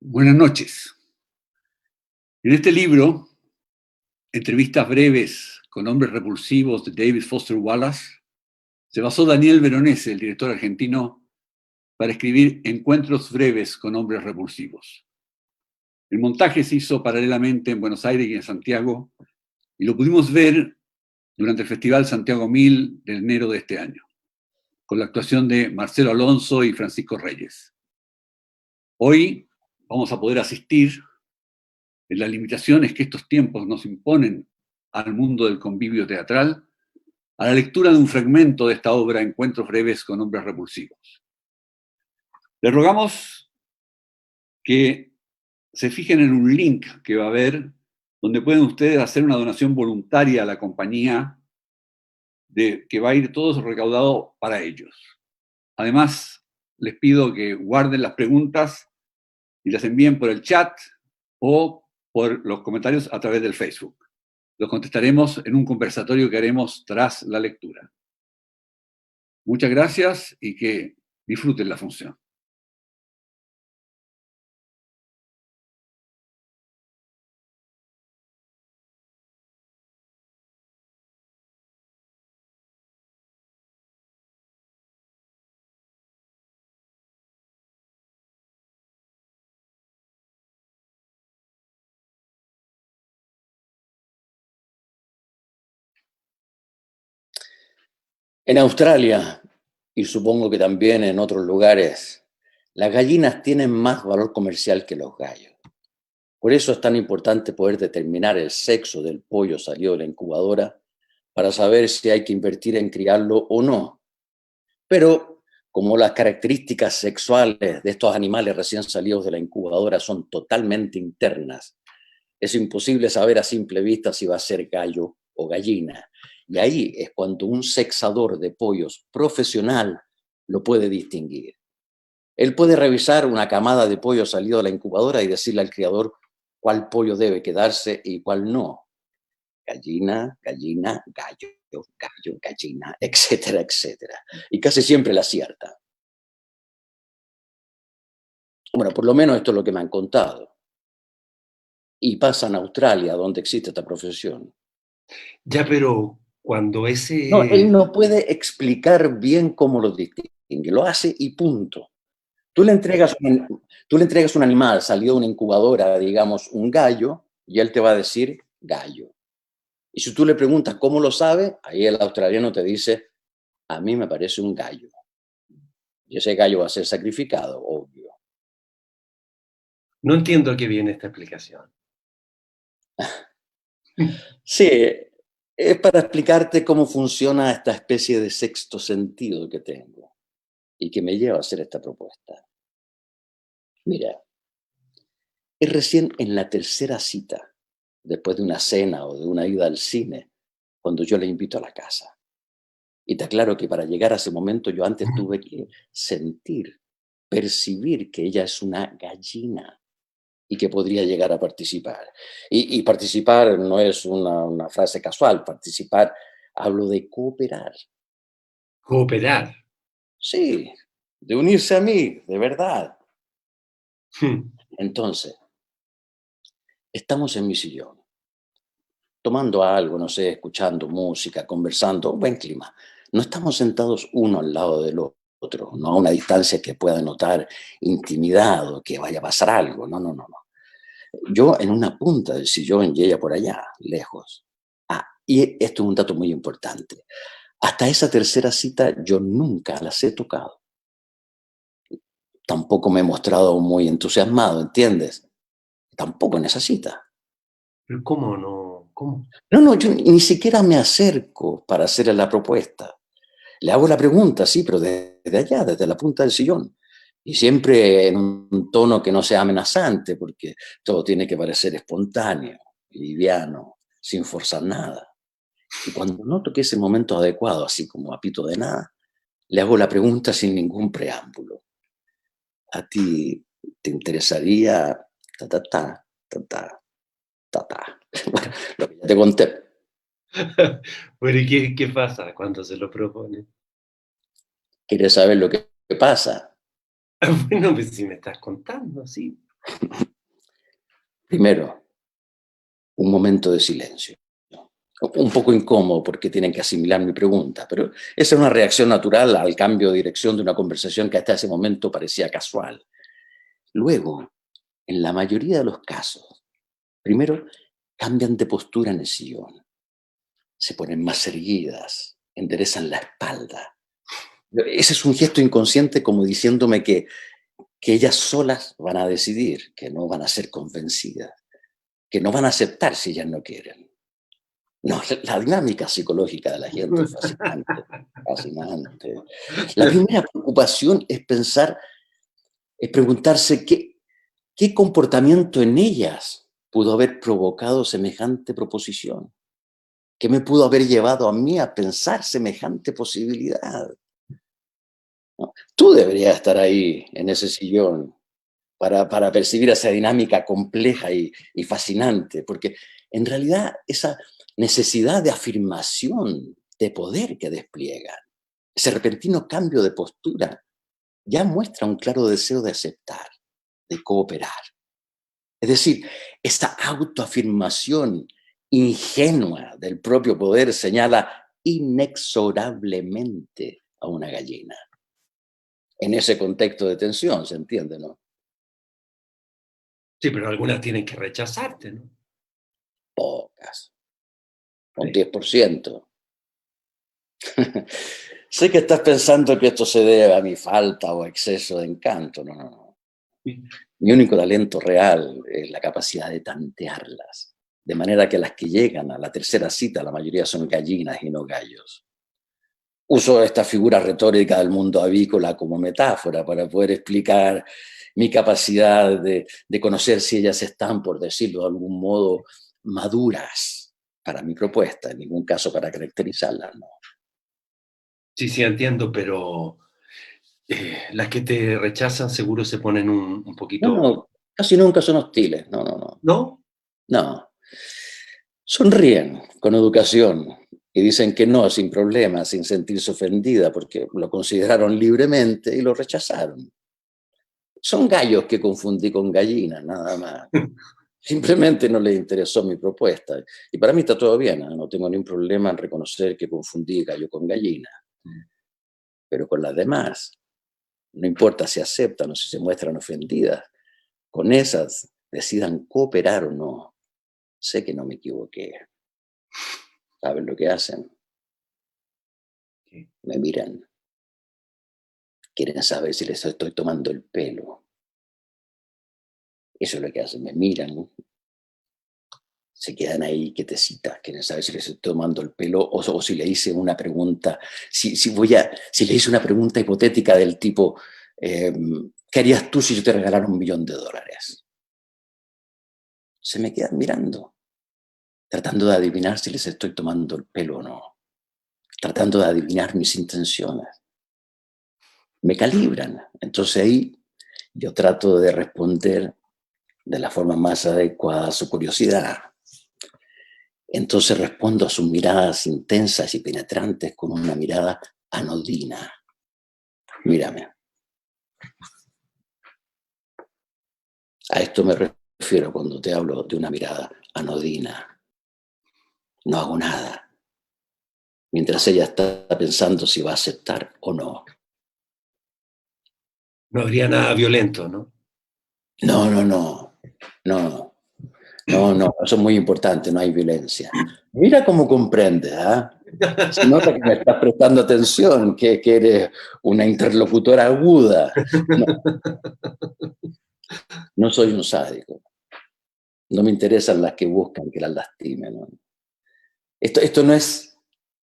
Buenas noches. En este libro, Entrevistas breves con hombres repulsivos de David Foster Wallace, se basó Daniel Veronese, el director argentino, para escribir Encuentros breves con hombres repulsivos. El montaje se hizo paralelamente en Buenos Aires y en Santiago, y lo pudimos ver durante el Festival Santiago 1000 de enero de este año, con la actuación de Marcelo Alonso y Francisco Reyes. Hoy vamos a poder asistir, en las limitaciones que estos tiempos nos imponen al mundo del convivio teatral, a la lectura de un fragmento de esta obra, Encuentros breves con hombres repulsivos. Les rogamos que se fijen en un link que va a haber, donde pueden ustedes hacer una donación voluntaria a la compañía, que va a ir todo recaudado para ellos. Además, les pido que guarden las preguntas y las envíen por el chat o por los comentarios a través del Facebook. Los contestaremos en un conversatorio que haremos tras la lectura. Muchas gracias y que disfruten la función. En Australia, y supongo que también en otros lugares, las gallinas tienen más valor comercial que los gallos. Por eso es tan importante poder determinar el sexo del pollo salido de la incubadora para saber si hay que invertir en criarlo o no. Pero como las características sexuales de estos animales recién salidos de la incubadora son totalmente internas, es imposible saber a simple vista si va a ser gallo o gallina. Y ahí es cuando un sexador de pollos profesional lo puede distinguir. Él puede revisar una camada de pollos salido de la incubadora y decirle al criador cuál pollo debe quedarse y cuál no. Gallina, gallina, gallo, gallo, gallina, etcétera, etcétera. Y casi siempre la acierta. Bueno, por lo menos esto es lo que me han contado. Y pasa en Australia, donde existe esta profesión. Ya, pero cuando No, él ese... no puede explicar bien cómo lo distingue, lo hace y punto. Tú le entregas un animal salido de una incubadora, digamos un gallo, y él te va a decir gallo. Y si tú le preguntas cómo lo sabe, ahí el australiano te dice, a mí me parece un gallo. Y ese gallo va a ser sacrificado, obvio. No entiendo a qué viene esta explicación. Sí, es para explicarte cómo funciona esta especie de sexto sentido que tengo y que me lleva a hacer esta propuesta. Mira, es recién en la tercera cita, después de una cena o de una ida al cine, cuando yo le invito a la casa. Y te aclaro que para llegar a ese momento yo antes tuve que sentir, percibir que ella es una gallina y que podría llegar a participar. Y participar no es una frase casual, participar, hablo de cooperar. Cooperar. Sí, de unirse a mí, de verdad. Hmm. Entonces, estamos en mi sillón, tomando algo, no sé, escuchando música, conversando, buen clima. No estamos sentados uno al lado del otro, no a una distancia que pueda notar intimidad o que vaya a pasar algo, no, no, no, no. Yo en una punta del sillón y ella por allá, lejos. Ah, y esto es un dato muy importante. Hasta esa tercera cita yo nunca las he tocado. Tampoco me he mostrado muy entusiasmado, ¿entiendes? Tampoco en esa cita. Pero ¿cómo no? ¿Cómo? No, no, yo ni siquiera me acerco para hacerle la propuesta. Le hago la pregunta, sí, pero desde allá, desde la punta del sillón. Y siempre en un tono que no sea amenazante, porque todo tiene que parecer espontáneo, liviano, sin forzar nada. Y cuando noto que es el momento adecuado, así como a pito de nada, le hago la pregunta sin ningún preámbulo. ¿A ti te interesaría ta ta ta ta ta ta ta? Bueno, lo que ya te conté. Bueno, ¿y qué pasa cuando se lo propone? ¿Quieres saber lo que pasa? Bueno, pues si me estás contando, sí. Primero, un momento de silencio. Un poco incómodo porque tienen que asimilar mi pregunta, pero esa es una reacción natural al cambio de dirección de una conversación que hasta ese momento parecía casual. Luego, en la mayoría de los casos, primero cambian de postura en el sillón, se ponen más erguidas, enderezan la espalda. Ese es un gesto inconsciente como diciéndome que ellas solas van a decidir, que no van a ser convencidas, que no van a aceptar si ellas no quieren. No, la dinámica psicológica de la gente es fascinante, fascinante. La primera preocupación es preguntarse qué comportamiento en ellas pudo haber provocado semejante proposición, qué me pudo haber llevado a mí a pensar semejante posibilidad. ¿No? Tú deberías estar ahí, en ese sillón, para percibir esa dinámica compleja y fascinante, porque en realidad esa necesidad de afirmación, de poder que despliegan, ese repentino cambio de postura, ya muestra un claro deseo de aceptar, de cooperar. Es decir, esa autoafirmación ingenua del propio poder señala inexorablemente a una gallina. En ese contexto de tensión, ¿se entiende, no? Sí, pero algunas tienen que rechazarte, ¿no? Pocas, un Sí. 10%. Sé que estás pensando que esto se debe a mi falta o exceso de encanto. No, no, no. Mi único talento real es la capacidad de tantearlas, de manera que las que llegan a la tercera cita, la mayoría son gallinas y no gallos. Uso esta figura retórica del mundo avícola como metáfora para poder explicar mi capacidad de conocer si ellas están, por decirlo de algún modo, maduras para mi propuesta, en ningún caso para caracterizarlas, ¿no? Sí, entiendo, pero las que te rechazan seguro se ponen un No, poquito... no, casi nunca son hostiles, no, no, no. ¿No? No, sonríen con educación y dicen que no, sin problema, sin sentirse ofendida, porque lo consideraron libremente y lo rechazaron. Son gallos que confundí con gallinas, nada más. Simplemente no les interesó mi propuesta. Y para mí está todo bien, ¿eh? No tengo ningún problema en reconocer que confundí gallo con gallina. Pero con las demás, no importa si aceptan o si se muestran ofendidas, con esas decidan cooperar o no. Sé que no me equivoqué. ¿Saben lo que hacen? Me miran. Quieren saber si les estoy tomando el pelo. Eso es lo que hacen. Me miran. Se quedan ahí quietecitas. Quieren saber si les estoy tomando el pelo o si le hice una pregunta. Si le hice una pregunta hipotética del tipo, ¿qué harías tú si yo te regalara $1.000.000? Se me quedan mirando, tratando de adivinar si les estoy tomando el pelo o no. Tratando de adivinar mis intenciones. Me calibran. Entonces ahí yo trato de responder de la forma más adecuada a su curiosidad. Entonces respondo a sus miradas intensas y penetrantes con una mirada anodina. Mírame. A esto me refiero cuando te hablo de una mirada anodina. No hago nada, mientras ella está pensando si va a aceptar o no. No habría nada violento, ¿no? No, no, no. No. No, no, eso es muy importante, no hay violencia. Mira cómo comprendes, ¿ah? Se nota que me estás prestando atención, que eres una interlocutora aguda. No, no soy un sádico. No me interesan las que buscan que las lastimen, ¿no? Esto no es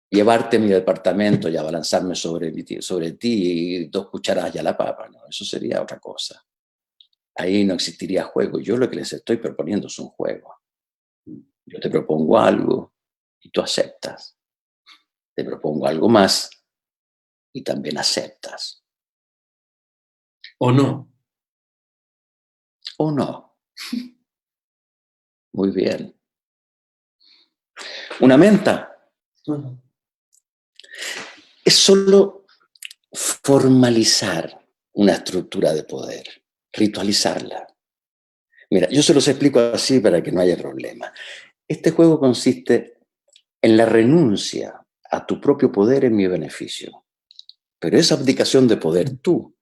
llevarte a mi departamento y abalanzarme sobre ti y 2 cucharadas y a la papa, ¿no? Eso sería otra cosa. Ahí no existiría juego. Yo lo que les estoy proponiendo es un juego. Yo te propongo algo y tú aceptas. Te propongo algo más y también aceptas. ¿O no? ¿O no? Muy bien. Una menta es solo formalizar una estructura de poder, ritualizarla. Mira, yo se los explico así para que no haya problema. Este juego consiste en la renuncia a tu propio poder en mi beneficio. Pero esa abdicación de poder tú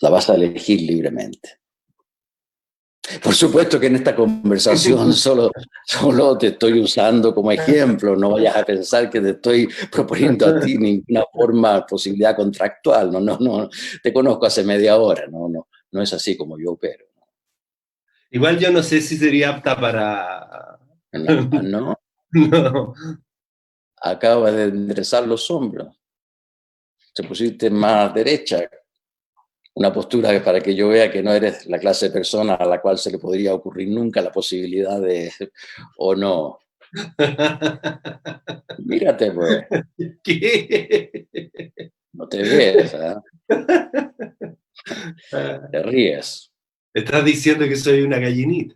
la vas a elegir libremente. Por supuesto que en esta conversación solo te estoy usando como ejemplo. No vayas a pensar que te estoy proponiendo a ti ninguna forma, posibilidad contractual. No. Te conozco hace media hora. No es así como yo opero. Igual yo no sé si sería apta para... No, No. acabas de enderezar los hombros. Te pusiste más derecha. Una postura para que yo vea que no eres la clase de persona a la cual se le podría ocurrir nunca la posibilidad de, o no. Mírate, pues, ¿Qué? no te ves, ¿eh? Te ríes. Estás diciendo que soy una gallinita.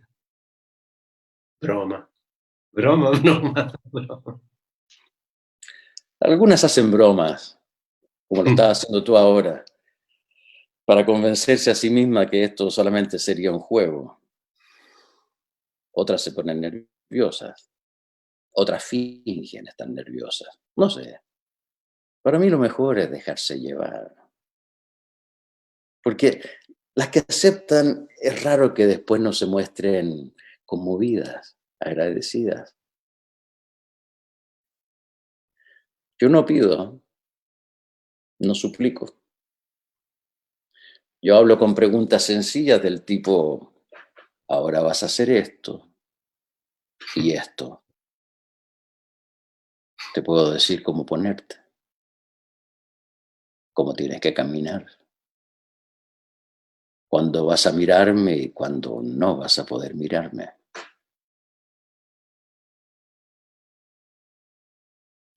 Broma. Broma, broma, broma. Algunas hacen bromas, como lo estás haciendo tú ahora, para convencerse a sí misma que esto solamente sería un juego. Otras se ponen nerviosas, otras fingen estar nerviosas. No sé. Para mí lo mejor es dejarse llevar. Porque las que aceptan es raro que después no se muestren conmovidas, agradecidas. Yo no pido, no suplico. Yo hablo con preguntas sencillas del tipo, ahora vas a hacer esto y esto. Te puedo decir cómo ponerte, cómo tienes que caminar, cuándo vas a mirarme y cuándo no vas a poder mirarme.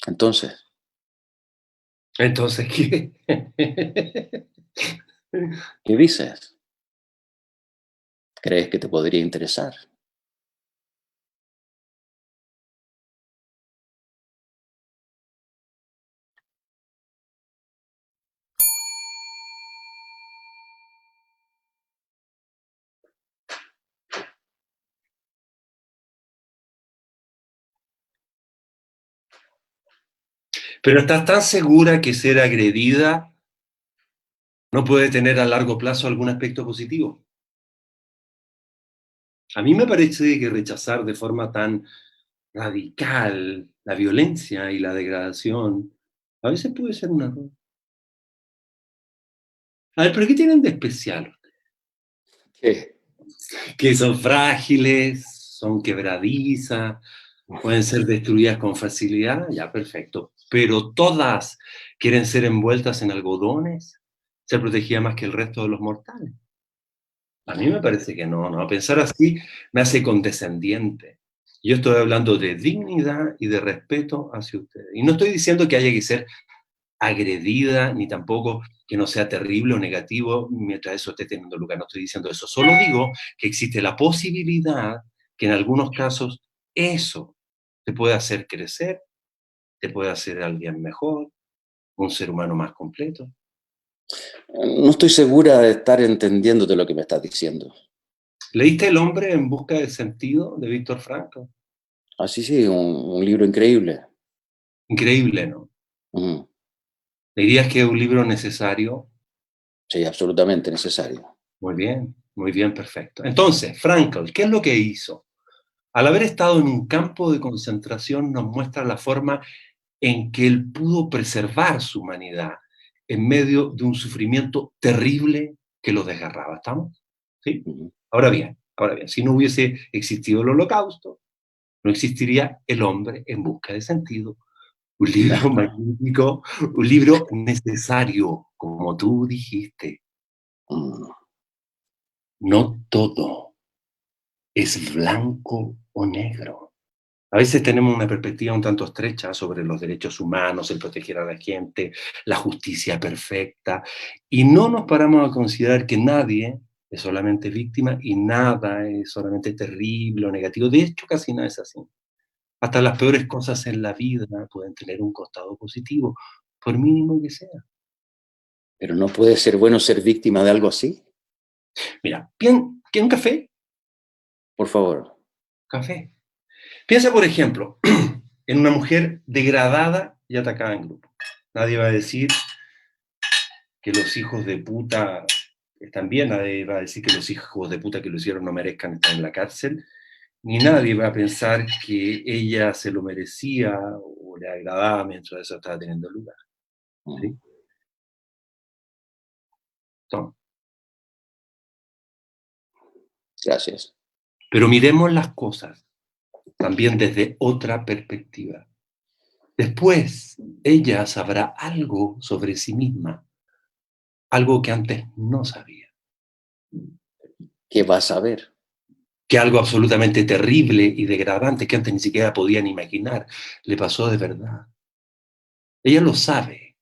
Entonces, Entonces, ¿qué? ¿qué dices? ¿Crees que te podría interesar? Pero ¿estás tan segura que ser agredida no puede tener a largo plazo algún aspecto positivo? A mí me parece que rechazar de forma tan radical la violencia y la degradación a veces puede ser un error. A ver, ¿pero qué tienen de especial? ¿Qué? Que son frágiles, son quebradizas, pueden ser destruidas con facilidad, ya perfecto. Pero todas quieren ser envueltas en algodones, ser protegidas más que el resto de los mortales. A mí me parece que no, ¿no? Pensar así me hace condescendiente. Yo estoy hablando de dignidad y de respeto hacia ustedes. Y no estoy diciendo que haya que ser agredida, ni tampoco que no sea terrible o negativo mientras eso esté teniendo lugar. No estoy diciendo eso. Solo digo que existe la posibilidad que en algunos casos eso te puede hacer crecer, te puede hacer alguien mejor, un ser humano más completo. No estoy segura de estar entendiéndote lo que me estás diciendo. ¿Leíste El hombre en busca del sentido de Víctor Frankl? Así sí, un libro increíble. Increíble, ¿no? Ujú. ¿Dirías que es un libro necesario? Sí, absolutamente necesario. Muy bien, perfecto. Entonces, Frankl, ¿qué es lo que hizo? Al haber estado en un campo de concentración nos muestra la forma en que él pudo preservar su humanidad en medio de un sufrimiento terrible que lo desgarraba. ¿Estamos? ¿Sí? Ujú. Ahora bien, si no hubiese existido el Holocausto, no existiría El hombre en busca de sentido. Un libro magnífico, un libro necesario, como tú dijiste. Mm. No todo es blanco o negro. A veces tenemos una perspectiva un tanto estrecha sobre los derechos humanos, el proteger a la gente, la justicia perfecta, y no nos paramos a considerar que nadie es solamente víctima y nada es solamente terrible o negativo. De hecho, casi nada es así. Hasta las peores cosas en la vida pueden tener un costado positivo, por mínimo que sea. Pero no puede ser bueno ser víctima de algo así. Mira, ¿quieren un café? Por favor. Café. Piensa, por ejemplo, en una mujer degradada y atacada en grupo. Nadie va a decir que los hijos de puta están bien, nadie va a decir que los hijos de puta que lo hicieron no merezcan estar en la cárcel, ni nadie va a pensar que ella se lo merecía o le agradaba mientras eso estaba teniendo lugar. ¿Sí? No. Gracias. Pero miremos las cosas también desde otra perspectiva. Después, ella sabrá algo sobre sí misma, algo que antes no sabía. ¿Qué vas a ver? Que algo absolutamente terrible y degradante que antes ni siquiera podían imaginar le pasó de verdad. Ella lo sabe,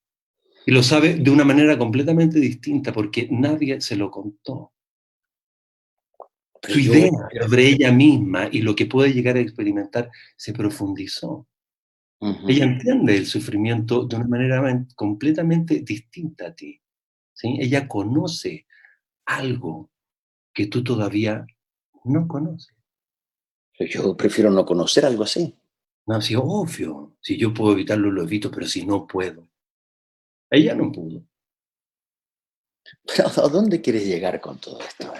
y lo sabe de una manera completamente distinta porque nadie se lo contó. Pero Su yo, idea sobre ella misma y lo que puede llegar a experimentar se profundizó. Ella entiende el sufrimiento de una manera completamente distinta a ti. ¿Sí? Ella conoce algo que tú todavía no conoces. yo prefiero no conocer algo así. No, sí, obvio. Si yo puedo evitarlo, lo evito, pero si no puedo. Ella no pudo. Pero ¿a dónde quieres llegar con todo esto?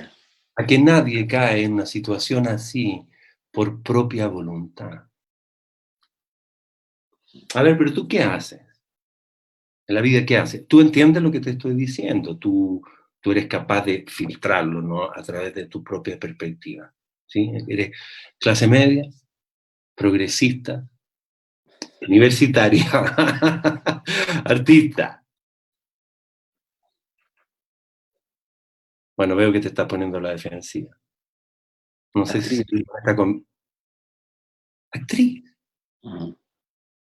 A que nadie cae en una situación así por propia voluntad. A ver, pero ¿tú qué haces? En la vida, ¿qué haces? Tú entiendes lo que te estoy diciendo. Tú eres capaz de filtrarlo, ¿no? A través de tu propia perspectiva. ¿Sí? Eres clase media, progresista, universitaria, artista. Bueno, veo que te estás poniendo a la defensiva. No sé si Actriz. está con... Actriz. Ujú.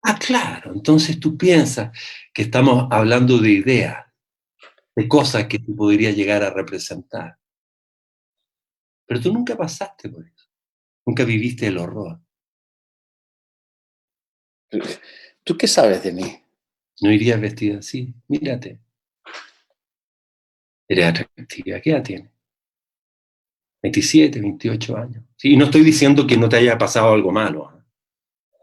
Ah, claro. Entonces tú piensas que estamos hablando de ideas, de cosas que tú podrías llegar a representar. Pero tú nunca pasaste por eso. Nunca viviste el horror. ¿Tú qué sabes de mí? No irías vestida así. Mírate. Eres atractiva. ¿Qué edad tienes? 27, 28 años. Sí, y no estoy diciendo que no te haya pasado algo malo.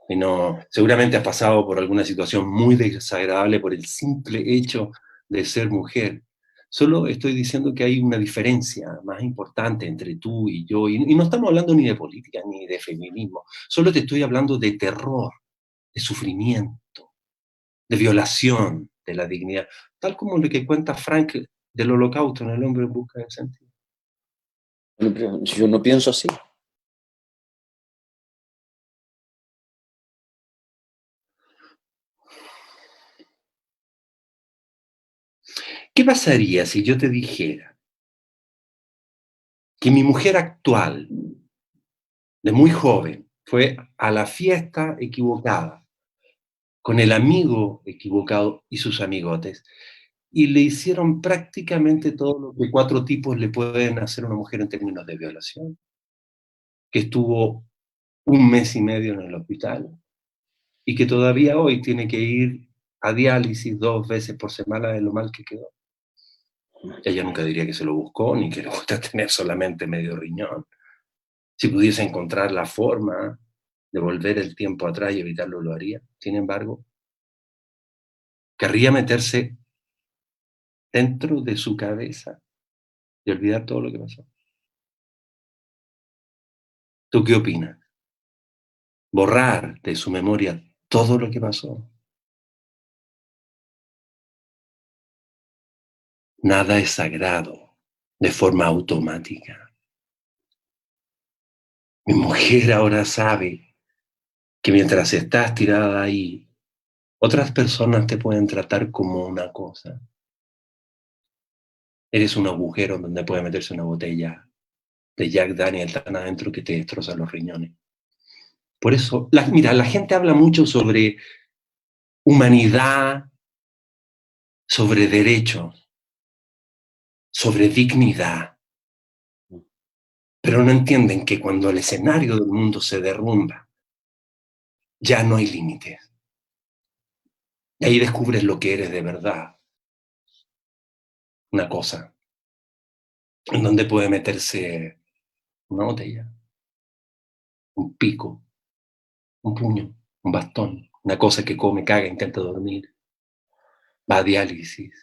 Y no, seguramente has pasado por alguna situación muy desagradable por el simple hecho de ser mujer. Solo estoy diciendo que hay una diferencia más importante entre tú y yo. Y no estamos hablando ni de política ni de feminismo. Solo te estoy hablando de terror, de sufrimiento, de violación de la dignidad. Tal como lo que cuenta Frank del Holocausto en El hombre en busca de sentido. Pero yo no pienso así. ¿Qué pasaría si yo te dijera que mi mujer actual, de muy joven, fue a la fiesta equivocada, con el amigo equivocado y sus amigotes, y le hicieron prácticamente todo lo que 4 tipos le pueden hacer a una mujer en términos de violación, que estuvo 1 mes y medio en el hospital y que todavía hoy tiene que ir a diálisis 2 veces por semana de lo mal que quedó? Ella nunca diría que se lo buscó ni que le gusta tener solamente medio riñón. Si pudiese encontrar la forma de volver el tiempo atrás y evitarlo, lo haría. Sin embargo, querría meterse dentro de su cabeza y olvidar todo lo que pasó. ¿Tú qué opinas? Borrar de su memoria todo lo que pasó. Nada es sagrado de forma automática. Mi mujer ahora sabe que mientras estás tirada ahí, otras personas te pueden tratar como una cosa. Eres un agujero donde puede meterse una botella de Jack Daniel tan adentro que te destroza los riñones. Por eso, mira, la gente habla mucho sobre humanidad, sobre derechos, sobre dignidad, pero no entienden que cuando el escenario del mundo se derrumba, ya no hay límites. Y ahí descubres lo que eres de verdad. Una cosa en donde puede meterse una botella. un pico, un puño, un bastón, una cosa que come, caga, intenta dormir, va a diálisis.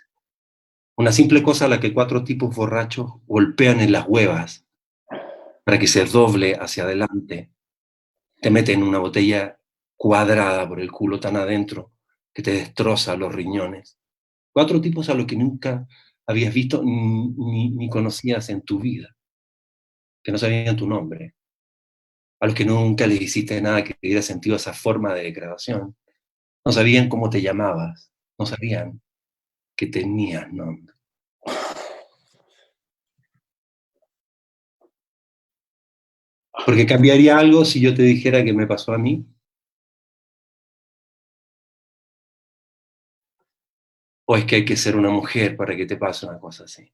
Una simple cosa a la que 4 tipos borrachos golpean en las huevas para que se doble hacia adelante, te meten una botella cuadrada por el culo tan adentro que te destroza los riñones. 4 tipos a los que nunca habías visto ni conocías en tu vida, que no sabían tu nombre, a los que nunca les hiciste nada que diera sentido a esa forma de degradación. No sabían cómo te llamabas, no sabían que tenías nombre. Porque cambiaría algo si yo te dijera que me pasó a mí. ¿O es que hay que ser una mujer para que te pase una cosa así?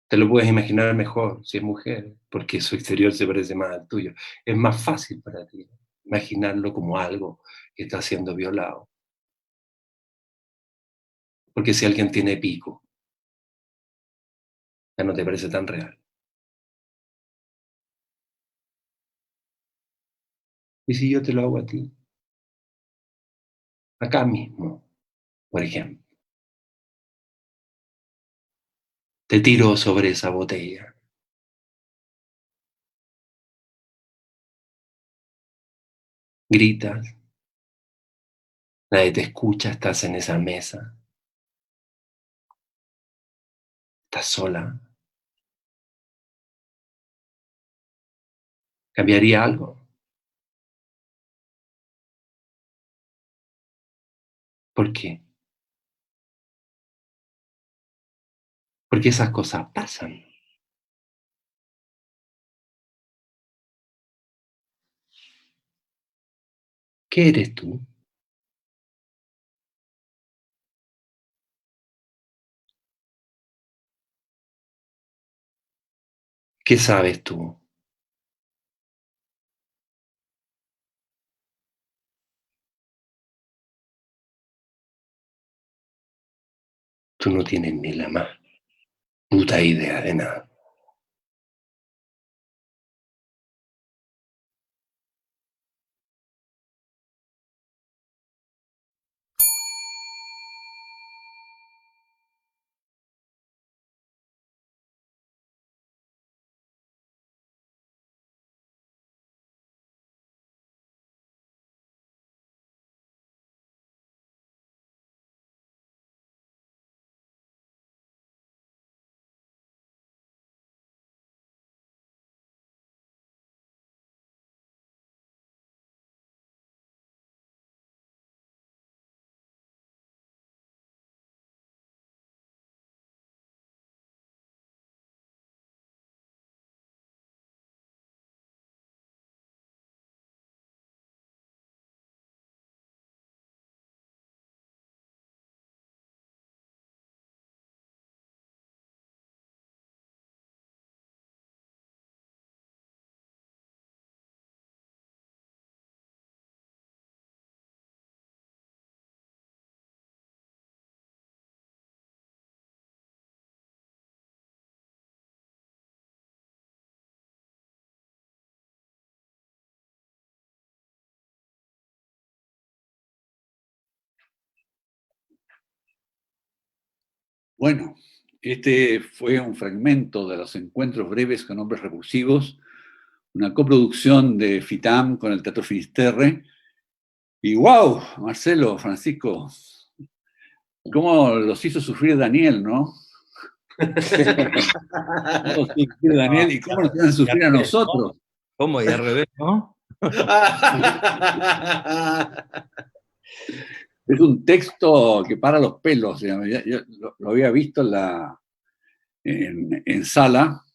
Te lo puedes imaginar mejor si es mujer, porque su exterior se parece más al tuyo. Es más fácil para ti imaginarlo como algo que está siendo violado. Porque si alguien tiene pico, ya no te parece tan real. ¿Y si yo te lo hago a ti? Acá mismo, por ejemplo. Te tiro sobre esa botella. Gritas. Nadie te escucha, estás en esa mesa. Estás sola. ¿Cambiaría algo? ¿Por qué? Porque esas cosas pasan. ¿Qué eres tú? ¿Qué sabes tú? Tú no tienes ni la más puta idea de nada. Bueno, este fue un fragmento de los encuentros breves con hombres repulsivos, una coproducción de FITAM con el Teatro Finisterre. Y wow, Marcelo, Francisco, cómo los hizo sufrir Daniel, ¿no? Daniel, ¿y cómo nos hacen sufrir a nosotros? ¿Cómo? Y al revés, ¿no? Es un texto que para los pelos. Yo lo había visto en sala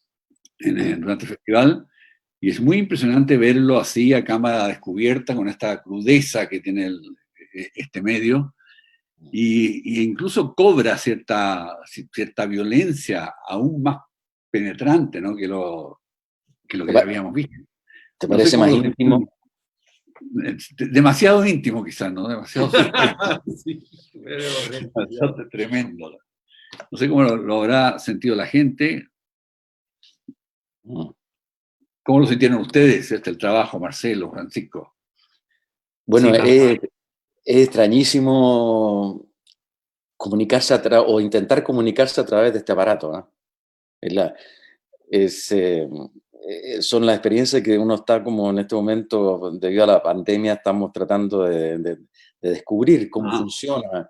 durante el festival, y es muy impresionante verlo así a cámara descubierta, con esta crudeza que tiene este medio, y incluso cobra cierta violencia aún más penetrante, ¿no? que lo que ya habíamos visto. ¿Te parece más íntimo? Demasiado íntimo quizás, ¿no? Demasiado Sí, demasiado tremendo. No sé cómo lo habrá sentido la gente. ¿Cómo lo sintieron ustedes, el trabajo, Marcelo, Francisco? Bueno, Sí, es extrañísimo comunicarse o intentar comunicarse a través de este aparato, ¿no? Es la- es, son las experiencias que uno está como en este momento, debido a la pandemia, estamos tratando de descubrir cómo funciona,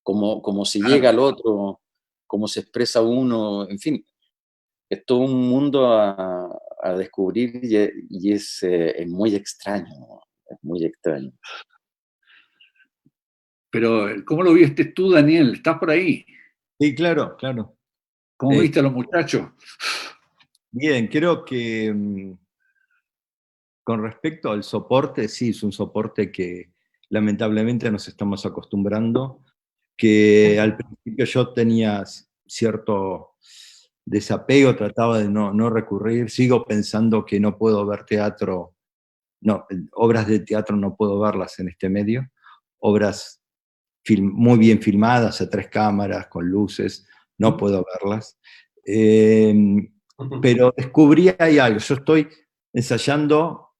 cómo se llega al otro, cómo se expresa uno, en fin, es todo un mundo a descubrir y es muy extraño, ¿no? Es muy extraño. Pero, ¿cómo lo viste tú, Daniel? ¿Estás por ahí? Sí, claro, claro. ¿Cómo viste a los muchachos? Bien, creo que con respecto al soporte, sí, es un soporte que lamentablemente nos estamos acostumbrando, que al principio yo tenía cierto desapego, trataba de no recurrir, sigo pensando que no puedo ver teatro, no, obras de teatro no puedo verlas en este medio, obras muy bien filmadas a 3 cámaras, con luces, no puedo verlas. Pero descubrí ahí algo. Yo estoy ensayando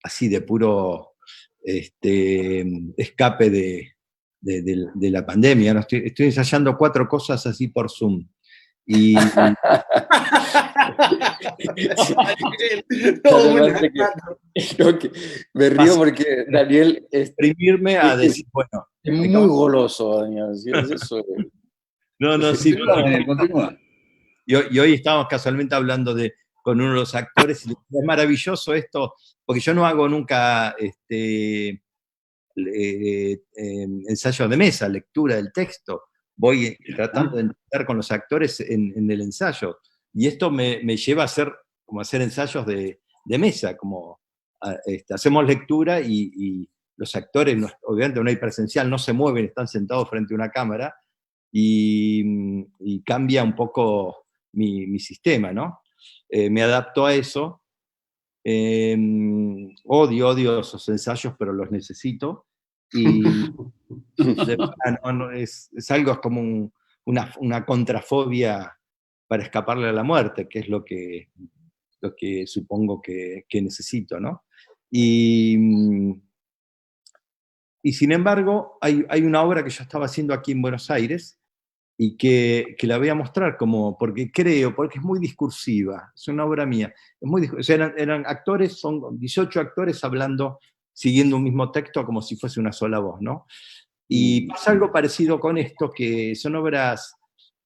así de puro escape de la pandemia, ¿no? Estoy ensayando 4 cosas así por Zoom. Y Sí. No, bueno, Además de creo que me río porque Daniel exprimirme a es decir, bueno, muy goloso, Daniel. Sí, eso no, sí, Continúa, Daniel, continúa. y hoy estábamos casualmente hablando con uno de los actores, y es maravilloso esto, porque yo no hago nunca ensayos de mesa, lectura del texto, voy tratando de entender con los actores en el ensayo, y esto me lleva a hacer ensayos de mesa, como hacemos lectura y los actores, obviamente no hay presencial, no se mueven, están sentados frente a una cámara, y cambia un poco mi sistema, ¿no? Me adapto a eso. Odio esos ensayos, pero los necesito. Y es algo, es como una contrafobia para escaparle a la muerte, que es lo que supongo que necesito, ¿no? Y sin embargo, hay una obra que yo estaba haciendo aquí en Buenos Aires, y que la voy a mostrar porque es muy discursiva, es una obra mía. O sea, eran actores, son 18 actores hablando, siguiendo un mismo texto como si fuese una sola voz, ¿no? Y pasa algo parecido con esto, que son obras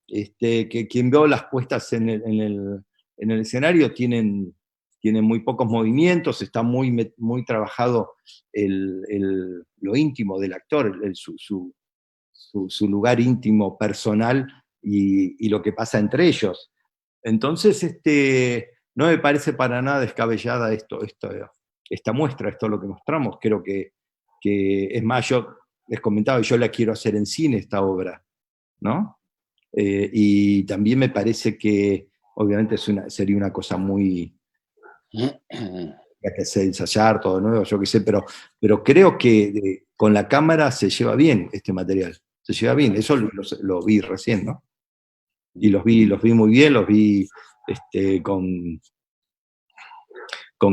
que quien veo las puestas en el escenario tienen muy pocos movimientos, está muy trabajado lo íntimo del actor, su lugar íntimo, personal, y lo que pasa entre ellos. Entonces, no me parece para nada descabellada esta muestra, esto es lo que mostramos. Creo que es más, yo les comentaba, yo la quiero hacer en cine, esta obra, ¿no? Y también me parece que, obviamente, sería una cosa muy... que sé, ensayar todo de nuevo, yo qué sé, pero creo que con la cámara se lleva bien este material, se lleva bien, eso lo vi recién, ¿no? Y los vi muy bien, los vi con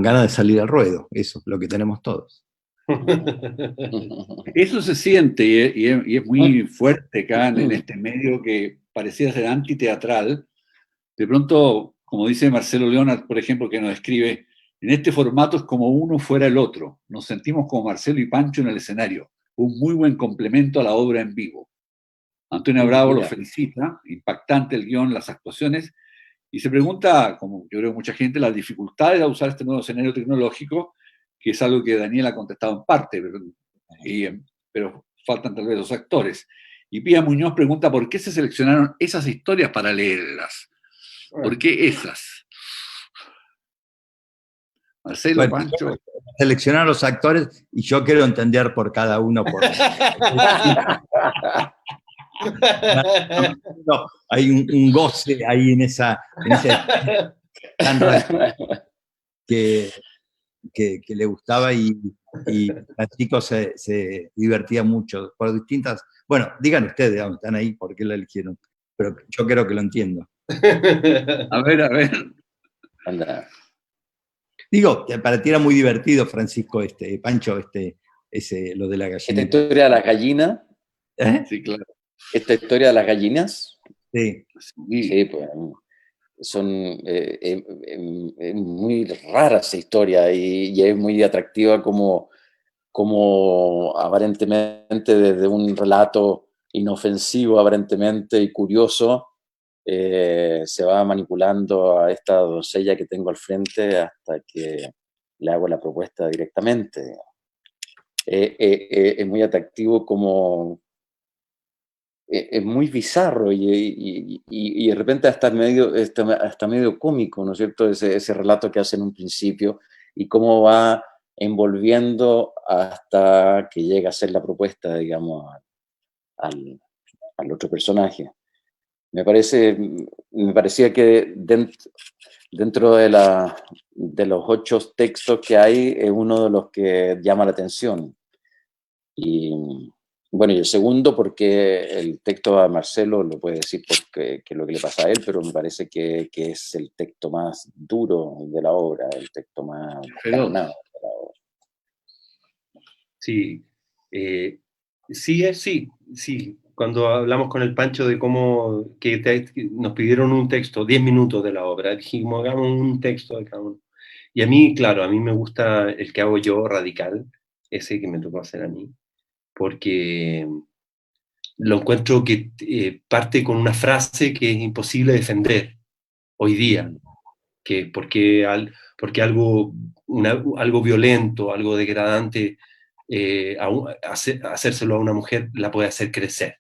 ganas de salir al ruedo, eso, lo que tenemos todos. Eso se siente y es muy fuerte acá en este medio que parecía ser antiteatral. De pronto, como dice Marcelo Leonard, por ejemplo, que nos escribe, en este formato es como uno fuera el otro. Nos sentimos como Marcelo y Pancho en el escenario. Un muy buen complemento a la obra en vivo. Antonio Bravo lo felicita, impactante el guión, las actuaciones, y se pregunta, como yo creo mucha gente, las dificultades de usar este nuevo escenario tecnológico, que es algo que Daniel ha contestado en parte, pero faltan tal vez los actores. Y Pía Muñoz pregunta por qué se seleccionaron esas historias para leerlas. ¿Por qué esas? Marcelo, Bueno, Pancho. seleccionar a los actores y yo quiero entender por cada uno. No, hay un goce ahí en esa tan que le gustaba, y el chico se divertía mucho por distintas... Bueno, digan ustedes, están ahí, por qué la eligieron, pero yo creo que lo entiendo. A ver. Anda. Digo, que para ti era muy divertido, Francisco, Pancho, lo de la Esta gallinita. historia de las gallinas, ¿Eh? Sí, claro. esta historia de las gallinas, Sí. Sí. sí, pues son es muy rara esa historia y es muy atractiva como aparentemente desde un relato inofensivo aparentemente y curioso, se va manipulando a esta doncella que tengo al frente hasta que le hago la propuesta directamente. Es muy atractivo como... Es muy bizarro y de repente hasta medio cómico, ¿no es cierto? Ese relato que hace en un principio y cómo va envolviendo hasta que llega a ser la propuesta, digamos, al, al otro personaje. Me parecía que dentro de los 8 textos que hay, es uno de los que llama la atención. Y bueno, y el segundo, porque el texto a Marcelo lo puede decir porque que es lo que le pasa a él, pero me parece que es el texto más duro de la obra, el texto más Feroz. descarnado de la obra. Sí, sí. Cuando hablamos con el Pancho de cómo que nos pidieron un texto, 10 minutos de la obra, dijimos, hagamos un texto de cada uno. Y a mí, claro, a mí me gusta el que hago yo, radical, ese que me tocó hacer a mí, porque lo encuentro que parte con una frase que es imposible defender hoy día, que porque algo, algo violento, algo degradante, hacérselo a una mujer la puede hacer crecer.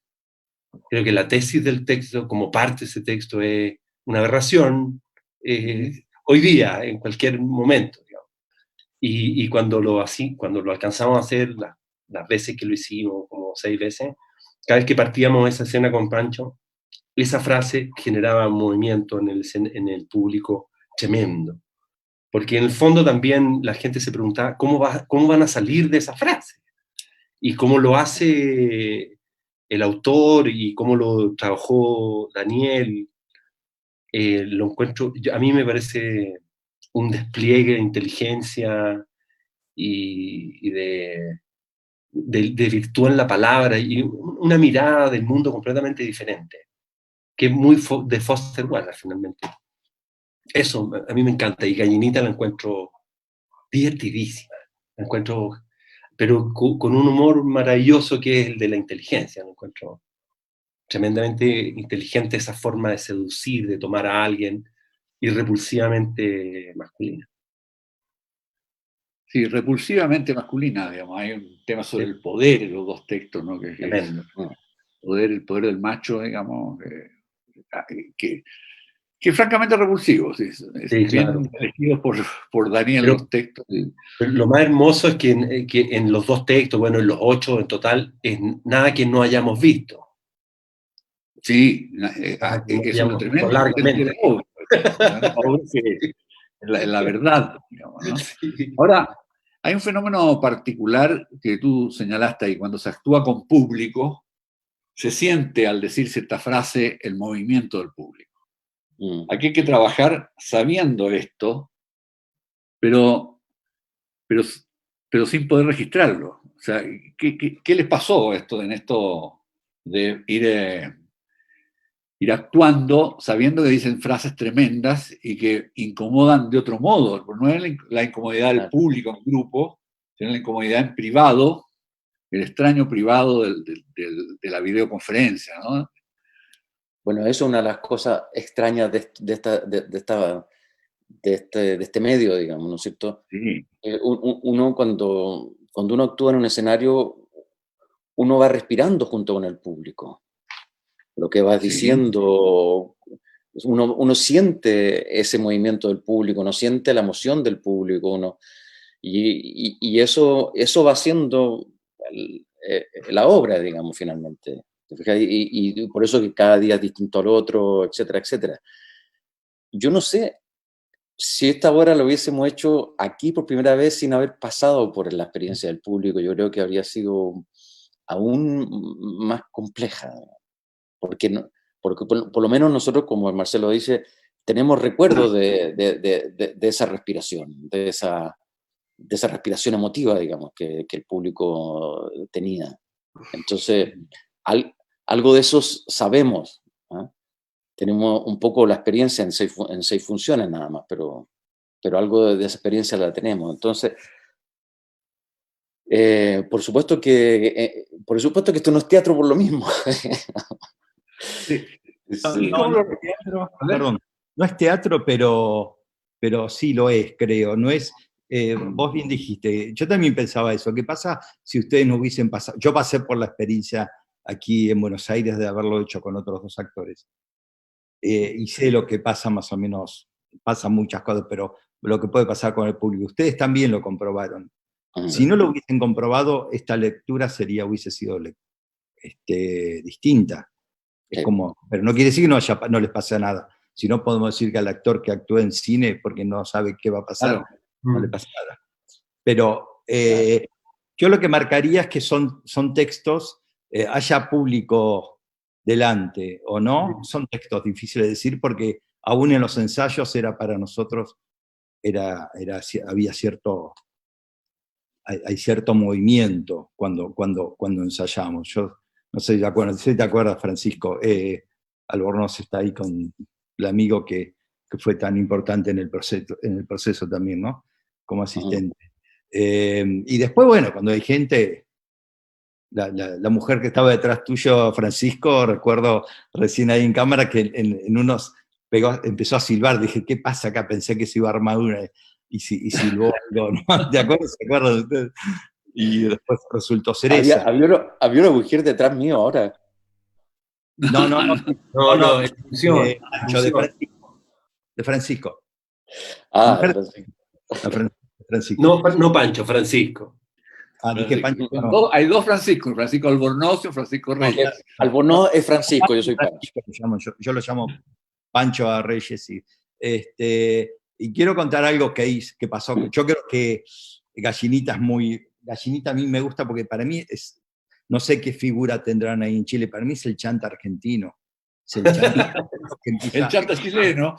Creo que la tesis del texto, como parte de ese texto, es una aberración hoy día, en cualquier momento. Digamos. Y cuando lo alcanzamos a hacer, las veces que lo hicimos, como 6 veces, cada vez que partíamos esa escena con Pancho, esa frase generaba un movimiento en el público tremendo. Porque en el fondo también la gente se preguntaba cómo van a salir de esa frase y cómo lo hace el autor y cómo lo trabajó Daniel. Lo encuentro, a mí me parece un despliegue de inteligencia y de virtud en la palabra y una mirada del mundo completamente diferente, que es muy de Foster Wallace finalmente. Eso a mí me encanta y Gallinita la encuentro divertidísima, la encuentro, pero con un humor maravilloso que es el de la inteligencia, la encuentro tremendamente inteligente esa forma de seducir, de tomar a alguien irrepulsivamente masculina. Sí, repulsivamente masculina, digamos. Hay un tema sobre el poder en los dos textos, ¿no? Tremendo. El poder del macho, digamos, que francamente repulsivo. Sí, Sí, claro. bien elegidos por Daniel Pero, los textos. pero lo más hermoso es que en los dos textos, bueno, en los 8 en total, es nada que no hayamos visto. Sí, Nada que no eso es lo hayamos visto tremendo de la largamente. obra. La obra que la verdad, digamos, ¿no? Sí. Ahora, hay un fenómeno particular que tú señalaste ahí, cuando se actúa con público, se siente al decir cierta frase el movimiento del público. Aquí hay que trabajar sabiendo esto, pero sin poder registrarlo. O sea, ¿qué les pasó en esto de ir actuando sabiendo que dicen frases tremendas y que incomodan de otro modo? No es la incomodidad del público en grupo, sino la incomodidad en privado, el extraño privado de la videoconferencia, ¿no? Bueno, eso es una de las cosas extrañas de este medio, digamos, ¿no es cierto? Sí. Uno cuando uno actúa en un escenario, uno va respirando junto con el público. Lo que vas diciendo, uno siente ese movimiento del público, uno siente la emoción del público, y eso va haciendo la obra, digamos, finalmente. Y por eso que cada día es distinto al otro, etcétera, etcétera. Yo no sé si esta obra lo hubiésemos hecho aquí por primera vez sin haber pasado por la experiencia del público, yo creo que habría sido aún más compleja, porque por lo menos nosotros, como Marcelo dice, tenemos recuerdos de esa respiración, de esa respiración emotiva, digamos, que el público tenía. Entonces, algo de eso sabemos. ¿Ah? Tenemos un poco la experiencia en seis funciones nada más, pero algo de esa experiencia la tenemos. Entonces, por supuesto que esto no es teatro por lo mismo. Sí. No, no es teatro, perdón, no es teatro, pero sí lo es, creo. No es, vos bien dijiste, yo también pensaba eso. ¿Qué pasa si ustedes no hubiesen pasado? Yo pasé por la experiencia aquí en Buenos Aires de haberlo hecho con otros 2 actores. Y sé lo que pasa más o menos, pasan muchas cosas, pero lo que puede pasar con el público. Ustedes también lo comprobaron. Si no lo hubiesen comprobado, esta lectura hubiese sido distinta. Es como, pero no quiere decir que no les pase nada. Si no, podemos decir que al actor que actúa en cine, porque no sabe qué va a pasar, Claro. no le pasa nada. Pero yo lo que marcaría es que son textos, haya público delante o no, son textos difíciles de decir porque aún en los ensayos era para nosotros, había hay cierto movimiento cuando ensayamos. Yo no sé si te acuerdas, Francisco, Albornoz está ahí con el amigo que fue tan importante en el proceso también, ¿no? Como asistente. Y después, bueno, cuando hay gente, la mujer que estaba detrás tuyo, Francisco, recuerdo recién ahí en cámara que en unos empezó a silbar, dije, ¿qué pasa acá? Pensé que se iba a armar una, y silbó algo, ¿no? ¿Te acuerdas? ¿Se acuerdan de ustedes? Y después resultó ser esa. Había una mujer detrás mío ahora. No, Pancho, de Francisco. Ah, Mujer de Francisco. No Pancho, Francisco. Dije Pancho. Hay 2 Francisco, Francisco Albornoz y Francisco Reyes. Albornoz es Francisco, yo soy Pancho. Yo lo llamo Pancho a Reyes. Y quiero contar algo que pasó. Yo creo que Gallinita a mí me gusta porque para mí no sé qué figura tendrán ahí en Chile, para mí es el chanta argentino. Es el chanta, el chanta chileno.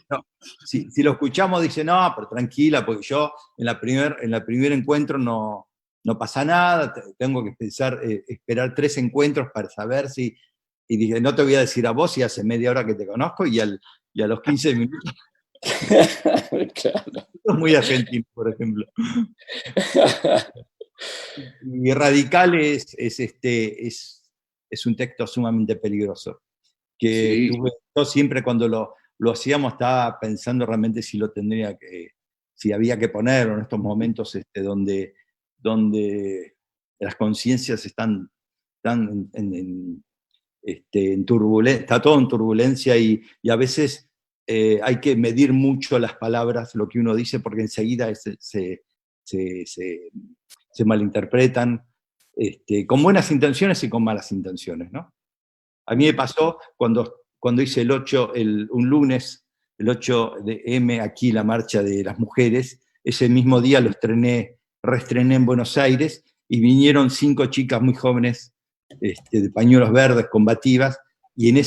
No, si lo escuchamos dice, no, pero tranquila, porque yo en la primer encuentro no pasa nada, tengo que esperar 3 encuentros para saber si, y dije, no te voy a decir a vos si hace media hora que te conozco, y a los 15 minutos. Claro. Es muy argentino, por ejemplo. Y Radical es un texto sumamente peligroso, que Sí. yo siempre cuando lo hacíamos estaba pensando realmente si había que ponerlo en estos momentos donde las conciencias están en turbulencia, está todo en turbulencia y a veces hay que medir mucho las palabras, lo que uno dice, porque enseguida se malinterpretan, con buenas intenciones y con malas intenciones, ¿no? A mí me pasó cuando hice un lunes, el 8 de M, aquí la marcha de las mujeres, ese mismo día reestrené en Buenos Aires y vinieron 5 chicas muy jóvenes, de pañuelos verdes, combativas, y en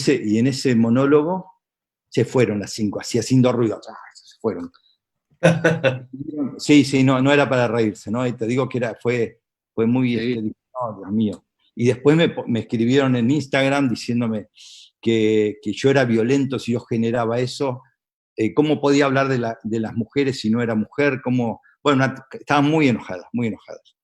ese monólogo se fueron las 5, así haciendo ruido, se fueron. Sí, no era para reírse, ¿no? Y te digo que fue muy, oh, Dios mío. Y después me escribieron en Instagram diciéndome que yo era violento si yo generaba eso, cómo podía hablar de las mujeres si no era mujer, bueno, estaban muy enojadas, muy enojadas.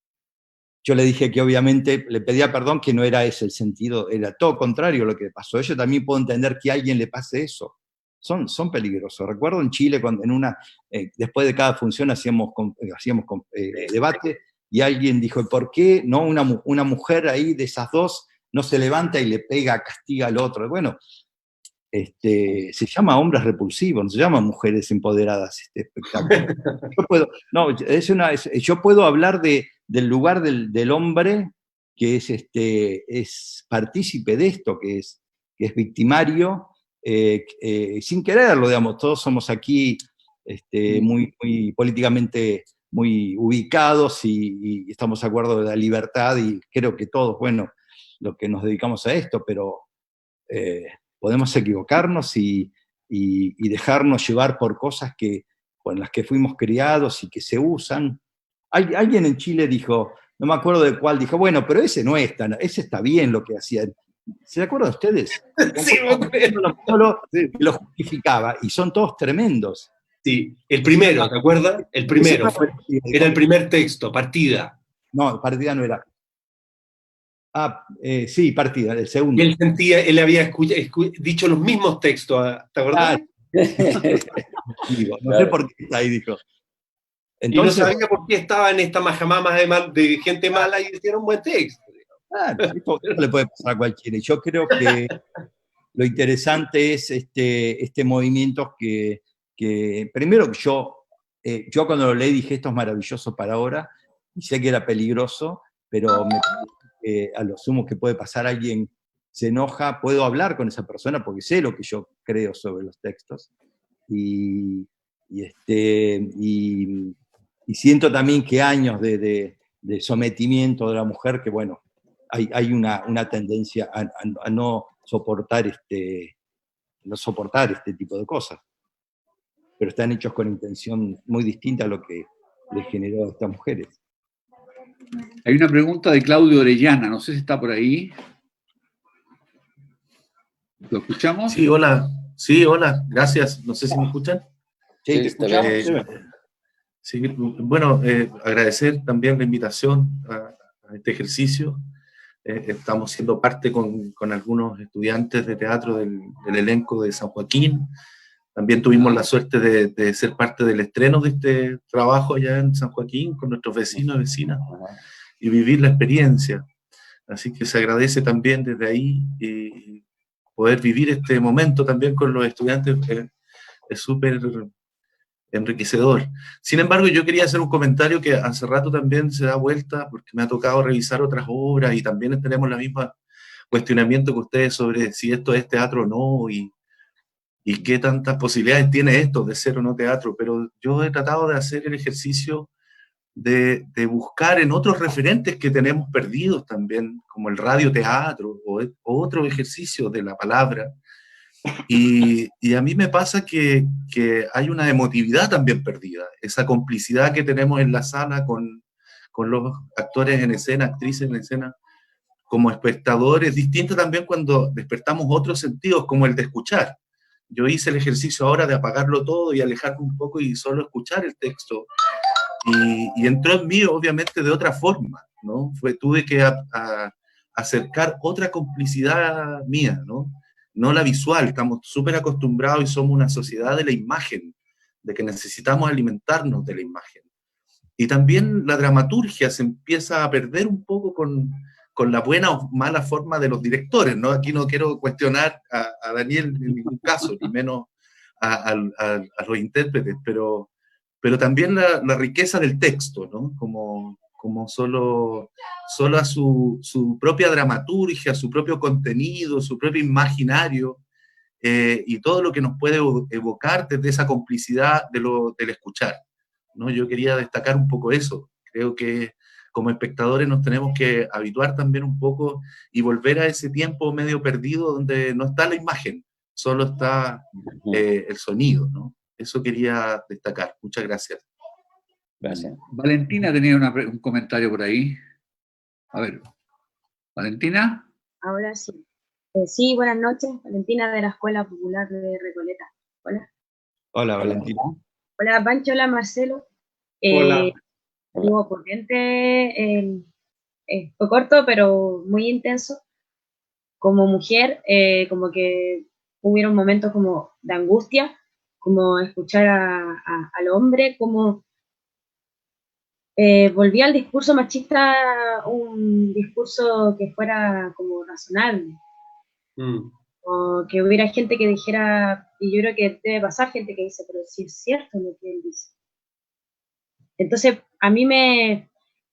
Yo le dije que obviamente le pedía perdón, que no era ese el sentido, era todo contrario lo que pasó. Yo también puedo entender que a alguien le pase eso. Son peligrosos. Recuerdo en Chile, cuando después de cada función hacíamos debate, y alguien dijo, ¿por qué no una mujer ahí de esas 2 no se levanta y le pega, castiga al otro? Bueno, se llama Hombres Repulsivos, no se llama Mujeres Empoderadas este espectáculo. Yo puedo hablar del lugar del hombre que es partícipe de esto, que es victimario, sin quererlo, digamos, todos somos aquí muy, muy políticamente muy ubicados y estamos de acuerdo de la libertad, y creo que todos, bueno, los que nos dedicamos a esto, pero podemos equivocarnos y y dejarnos llevar por cosas con las que fuimos criados y que se usan. Alguien en Chile dijo, no me acuerdo de cuál, dijo, bueno, pero ese no es tan, ese está bien lo que hacían. ¿Se acuerdan ustedes? Sí, me acuerdo. Lo justificaba, y son todos tremendos. Sí, el primero, ¿te acuerdas? El primero, era el primer texto, Partida. No, Partida no era. Sí, Partida, el segundo. Él había dicho los mismos textos, ¿te acuerdas? No sé por qué está ahí, dijo. Entonces, y no sabía por qué estaba en esta majamama de gente mala y hicieron un buen texto. Esto le puede pasar a cualquiera. Yo creo que lo interesante es este movimiento que primero yo cuando lo leí dije, esto es maravilloso para ahora, y sé que era peligroso, pero a lo sumo que puede pasar, alguien se enoja, puedo hablar con esa persona porque sé lo que yo creo sobre los textos, y siento también que años de sometimiento de la mujer, que bueno, hay una tendencia a no soportar este tipo de cosas, pero están hechos con intención muy distinta a lo que les generó a estas mujeres. Hay una pregunta de Claudio Orellana, no sé si está por ahí. ¿Lo escuchamos? Sí, hola. Sí, hola, gracias. No sé si me escuchan. Sí, te escuchamos. Sí, bueno, agradecer también la invitación a este ejercicio. Estamos siendo parte con algunos estudiantes de teatro del elenco de San Joaquín. También tuvimos la suerte de ser parte del estreno de este trabajo allá en San Joaquín con nuestros vecinos y vecinas y vivir la experiencia. Así que se agradece también desde ahí y poder vivir este momento también con los estudiantes es súper enriquecedor. Sin embargo, yo quería hacer un comentario que hace rato también se da vuelta porque me ha tocado revisar otras obras y también tenemos la misma cuestionamiento que ustedes sobre si esto es teatro o no y qué tantas posibilidades tiene esto de ser o no teatro, pero yo he tratado de hacer el ejercicio de buscar en otros referentes que tenemos perdidos también, como el radioteatro o otro ejercicio de la palabra. Y a mí me pasa que hay una emotividad también perdida, esa complicidad que tenemos en la sala con los actores en escena, actrices en escena, como espectadores, distinto también cuando despertamos otros sentidos, como el de escuchar. Yo hice el ejercicio ahora de apagarlo todo y alejarme un poco y solo escuchar el texto. Y entró en mí, obviamente, de otra forma, ¿no? Tuve que acercar otra complicidad mía, ¿no? No la visual, estamos súper acostumbrados y somos una sociedad de la imagen, de que necesitamos alimentarnos de la imagen. Y también la dramaturgia se empieza a perder un poco con la buena o mala forma de los directores, ¿no? Aquí no quiero cuestionar a Daniel en ningún caso, ni menos a los intérpretes, pero también la riqueza del texto, ¿no? Como solo a su propia dramaturgia, su propio contenido, su propio imaginario, y todo lo que nos puede evocar desde esa complicidad del escuchar, ¿no? Yo quería destacar un poco eso. Creo que como espectadores nos tenemos que habituar también un poco y volver a ese tiempo medio perdido donde no está la imagen, solo está el sonido, ¿no? Eso quería destacar. Muchas gracias. Gracias. Valentina tenía un comentario por ahí. A ver, Valentina. Ahora sí. Sí, buenas noches. Valentina de la Escuela Popular de Recoleta. Hola. Hola, Valentina. Hola, Pancho. Hola, Marcelo. Hola. Estuvo potente. Fue corto, pero muy intenso. Como mujer, como que hubieron momentos como de angustia, como escuchar al hombre, como volvía al discurso machista, un discurso que fuera como razonable. O que hubiera gente que dijera, y yo creo que debe pasar gente que dice, pero sí es cierto lo que él dice. Entonces, a mí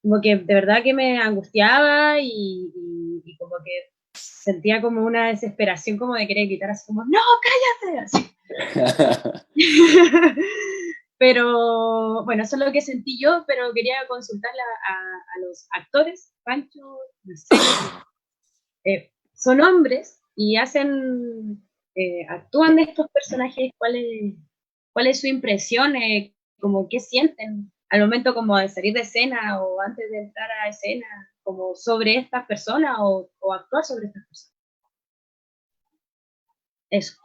como que de verdad que me angustiaba y como que sentía como una desesperación como de querer gritar así como, ¡no, cállate! Así. Pero, bueno, eso es lo que sentí yo, pero quería consultarle a los actores, Pancho, Marcelo, son hombres y hacen actúan de estos personajes, cuál es su impresión, como qué sienten al momento como de salir de escena o antes de entrar a escena, como sobre estas personas o actuar sobre estas personas. Eso.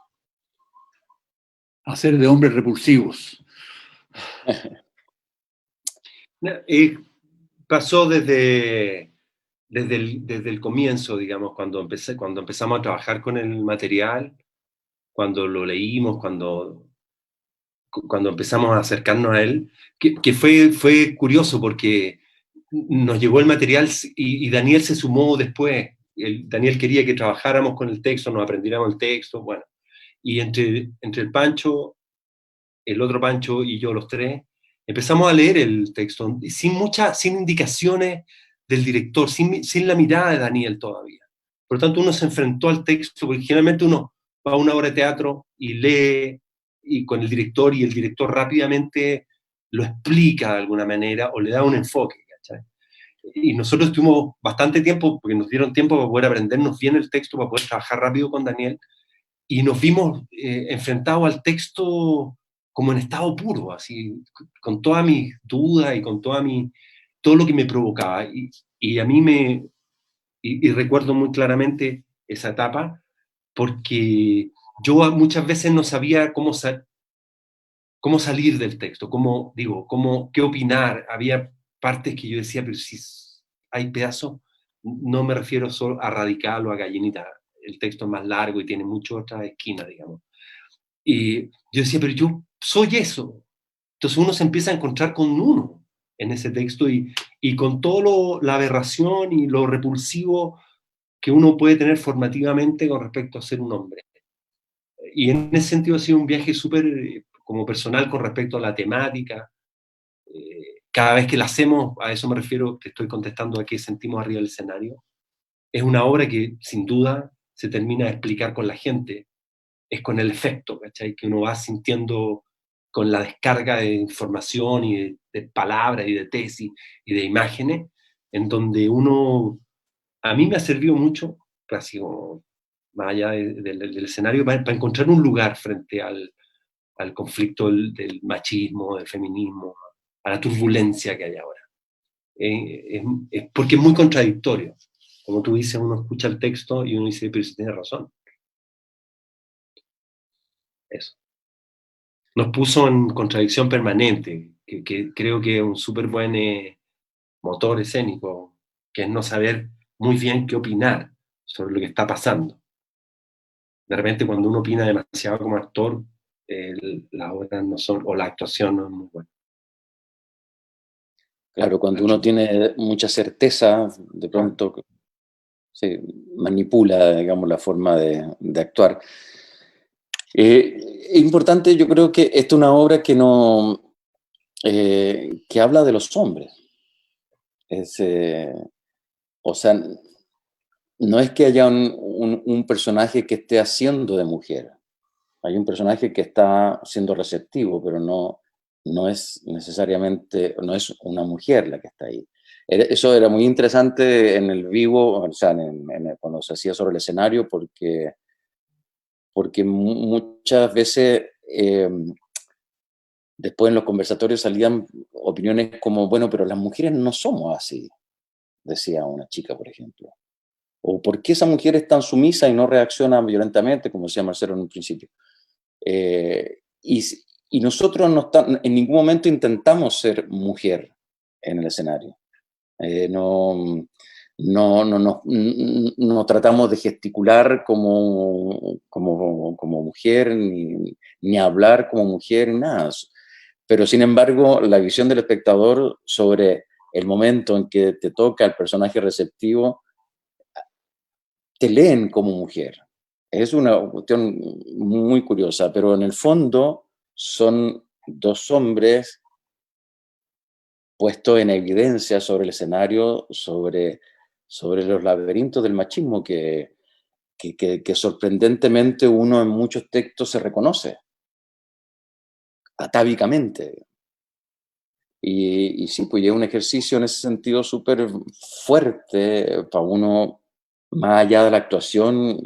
Hacer de hombres repulsivos. Pasó desde el comienzo, digamos, cuando empezamos a trabajar con el material, cuando lo leímos, cuando empezamos a acercarnos a él, que fue curioso porque nos llegó el material y Daniel se sumó después. Daniel quería que trabajáramos con el texto, nos aprendiéramos el texto, bueno. Y entre el Pancho, el otro Pancho y yo, los tres, empezamos a leer el texto sin indicaciones del director, sin la mirada de Daniel todavía. Por lo tanto, uno se enfrentó al texto, porque generalmente uno va a una obra de teatro y lee y con el director, y el director rápidamente lo explica de alguna manera o le da un enfoque, ¿cachai? Y nosotros tuvimos bastante tiempo, porque nos dieron tiempo para poder aprendernos bien el texto, para poder trabajar rápido con Daniel, y nos vimos enfrentados al texto como en estado puro, así, con todas mis dudas y con todo lo que me provocaba. Y a mí y recuerdo muy claramente esa etapa, porque yo muchas veces no sabía cómo salir del texto, qué opinar. Había partes que yo decía, pero si hay pedazos, no me refiero solo a Radical o a Gallinita, el texto es más largo y tiene muchas otras esquinas, digamos. Y yo decía, pero yo soy eso. Entonces uno se empieza a encontrar con uno en ese texto y con toda la aberración y lo repulsivo que uno puede tener formativamente con respecto a ser un hombre. Y en ese sentido ha sido un viaje súper como personal con respecto a la temática. Cada vez que la hacemos, a eso me refiero, te estoy contestando a qué sentimos arriba del escenario. Es una obra que sin duda se termina de explicar con la gente, es con el efecto, ¿cachai? Que uno va sintiendo con la descarga de información y de palabras y de tesis y de imágenes, en donde a mí me ha servido mucho, casi como más allá del escenario, para encontrar un lugar frente al conflicto del machismo, del feminismo, a la turbulencia que hay ahora. Porque es muy contradictorio. Como tú dices, uno escucha el texto y uno dice, pero si tiene razón. Eso. Nos puso en contradicción permanente, que creo que es un súper buen motor escénico, que es no saber muy bien qué opinar sobre lo que está pasando. De repente cuando uno opina demasiado como actor, las obras no son, o la actuación no es muy buena. Claro, cuando uno tiene mucha certeza, de pronto se manipula, digamos, la forma de actuar. Es importante, yo creo que esta es una obra que que habla de los hombres. O sea, no es que haya un personaje que esté haciendo de mujer. Hay un personaje que está siendo receptivo, pero no es necesariamente, no es una mujer la que está ahí. Eso era muy interesante en el vivo, o sea, cuando se hacía sobre el escenario, porque muchas veces después en los conversatorios salían opiniones como, bueno, pero las mujeres no somos así, decía una chica, por ejemplo. O ¿por qué esa mujer es tan sumisa y no reacciona violentamente, como decía Marcelo en un principio? Y nosotros en ningún momento intentamos ser mujer en el escenario. No tratamos de gesticular como mujer, ni hablar como mujer, ni nada. Pero sin embargo, la visión del espectador sobre el momento en que te toca el personaje receptivo, te leen como mujer. Es una cuestión muy curiosa, pero en el fondo son dos hombres puestos en evidencia sobre el escenario, sobre los laberintos del machismo que sorprendentemente uno en muchos textos se reconoce, atávicamente. Y sí, pues es un ejercicio en ese sentido súper fuerte para uno, más allá de la actuación,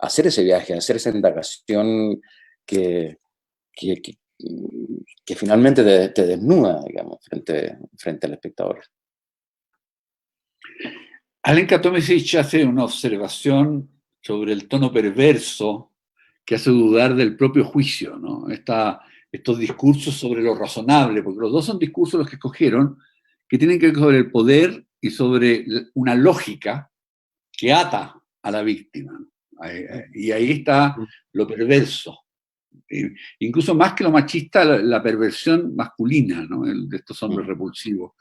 hacer ese viaje, hacer esa indagación que finalmente te desnuda, digamos, frente al espectador. Alenka Tomišić hace una observación sobre el tono perverso que hace dudar del propio juicio, ¿no? Estos discursos sobre lo razonable, porque los dos son discursos los que escogieron, que tienen que ver sobre el poder y sobre una lógica que ata a la víctima. Y ahí está lo perverso. Incluso más que lo machista, la perversión masculina, ¿no? De estos hombres repulsivos.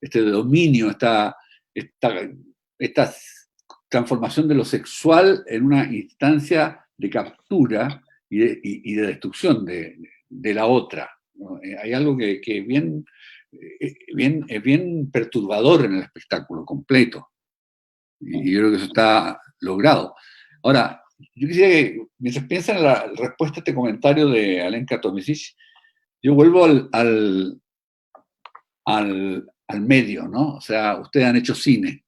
Este dominio, esta transformación de lo sexual en una instancia de captura y de destrucción de la otra, ¿no? Hay algo que es bien perturbador en el espectáculo completo. Y yo creo que eso está logrado. Ahora, yo quisiera que, mientras piensan en la respuesta a este comentario de Alenka Tomišić, yo vuelvo al medio, ¿no? O sea, ustedes han hecho cine,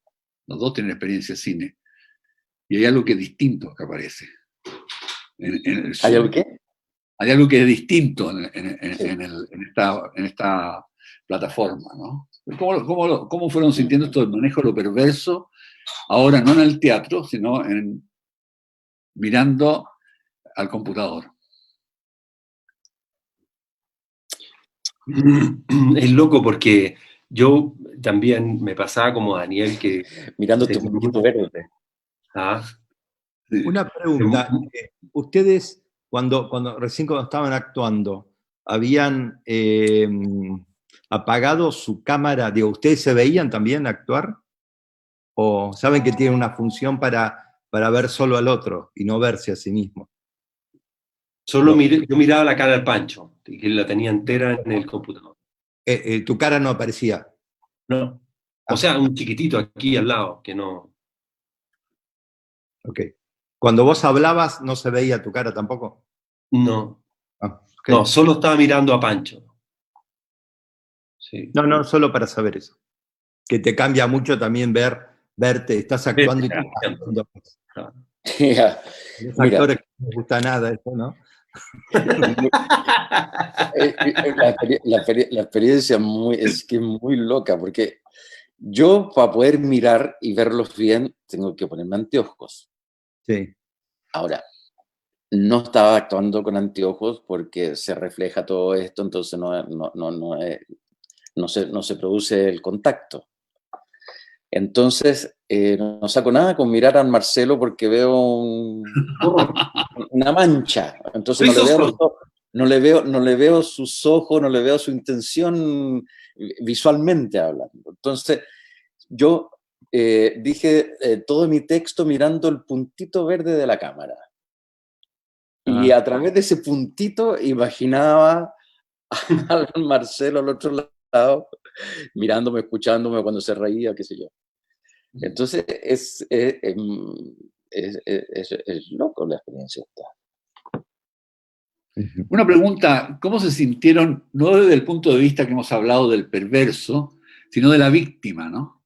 los dos tienen experiencia en cine, y hay algo que es distinto que aparece. ¿Hay algo qué? Hay algo que es distinto en esta plataforma, ¿no? ¿Cómo fueron sintiendo esto del manejo de lo perverso? Ahora no en el teatro, sino mirando al computador. Es loco porque yo también me pasaba como Daniel que... Mirando tu puntito verde. ¿Ah? Una pregunta. Ustedes, recién cuando estaban actuando, ¿habían apagado su cámara? Digo, ¿ustedes se veían también actuar? ¿O saben que tienen una función para ver solo al otro y no verse a sí mismo? Yo miraba la cara del Pancho, que la tenía entera en el computador. ¿Tu cara no aparecía? No. O sea, un chiquitito aquí al lado, que no... Ok. Cuando vos hablabas, ¿no se veía tu cara tampoco? No. Okay. No, solo estaba mirando a Pancho. Sí. No, solo para saber eso. Que te cambia mucho también verte, estás actuando y te estás haciendo. Los actores que no les gusta nada eso, ¿no? La experiencia es que es muy loca, porque yo para poder mirar y verlos bien tengo que ponerme anteojos. Sí. Ahora, no estaba actuando con anteojos porque se refleja todo esto, entonces no se produce el contacto. Entonces, no saco nada con mirar a Marcelo porque veo una mancha. Entonces no le veo sus ojos, no le veo su intención visualmente hablando. Entonces, yo dije todo mi texto mirando el puntito verde de la cámara. Y a través de ese puntito imaginaba al Marcelo al otro lado, mirándome, escuchándome cuando se reía, qué sé yo. Entonces es loco la experiencia esta. Una pregunta, ¿cómo se sintieron, no desde el punto de vista que hemos hablado del perverso, sino de la víctima, ¿no?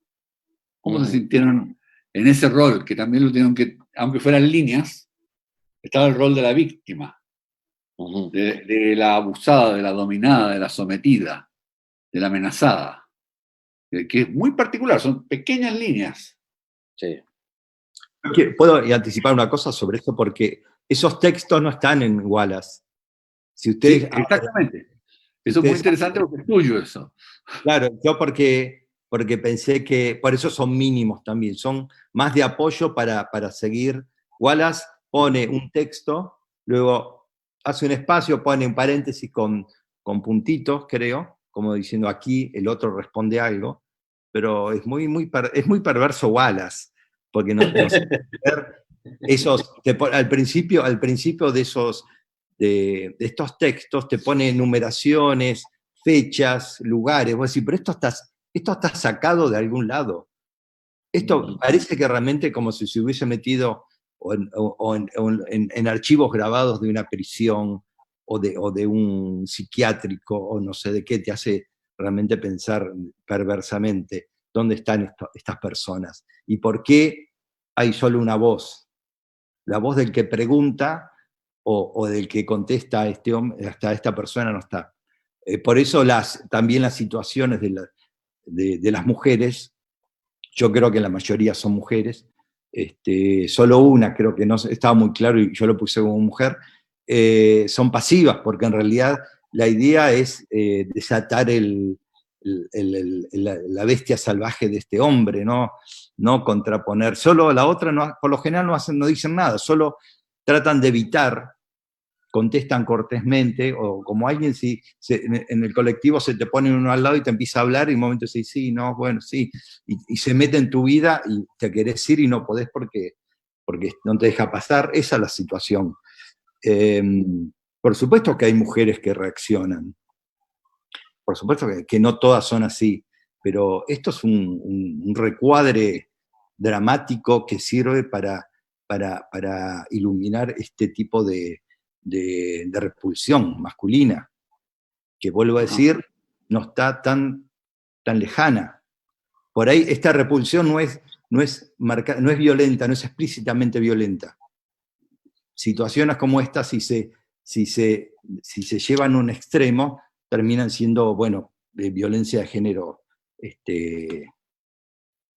¿Cómo se sintieron en ese rol, que también lo tuvieron que, aunque fueran líneas, estaba el rol de la víctima, de la abusada, de la dominada, de la sometida, de la amenazada, que es muy particular, son pequeñas líneas. Sí. Puedo anticipar una cosa sobre esto, porque esos textos no están en Wallace. Si ustedes, sí, exactamente. Eso es muy interesante porque es tuyo eso. Claro, yo porque pensé que, por eso son mínimos también, son más de apoyo para seguir. Wallace pone un texto, luego hace un espacio, pone un paréntesis con puntitos, creo, como diciendo aquí el otro responde algo, pero es muy perverso Wallace, porque al principio de estos textos te pone numeraciones, fechas, lugares, vos decís, pero esto está sacado de algún lado. Esto parece que realmente como si se hubiese metido en archivos grabados de una prisión o de un psiquiátrico o no sé de qué, te hace realmente pensar perversamente dónde están estas personas y por qué hay solo una voz. La voz del que pregunta o del que contesta a este hombre, hasta esta persona no está. Por eso también las situaciones de las mujeres, yo creo que la mayoría son mujeres, solo una creo que no estaba muy claro y yo lo puse como mujer, son pasivas, porque en realidad la idea es desatar la bestia salvaje de este hombre, no contraponer. Solo la otra, por lo general no dicen nada, solo tratan de evitar, contestan cortésmente, o como alguien en el colectivo se te pone uno al lado y te empieza a hablar y en un momento dice, sí, no, bueno, sí, y se mete en tu vida y te querés ir y no podés porque no te deja pasar. Esa es la situación. Por supuesto que hay mujeres que reaccionan, por supuesto que no todas son así, pero esto es un recuadre dramático que sirve para iluminar este tipo de repulsión masculina, que vuelvo a decir, no está tan lejana. Por ahí esta repulsión no es violenta, no es explícitamente violenta. Situaciones como esta, si se llevan a un extremo, terminan siendo, bueno, violencia de género,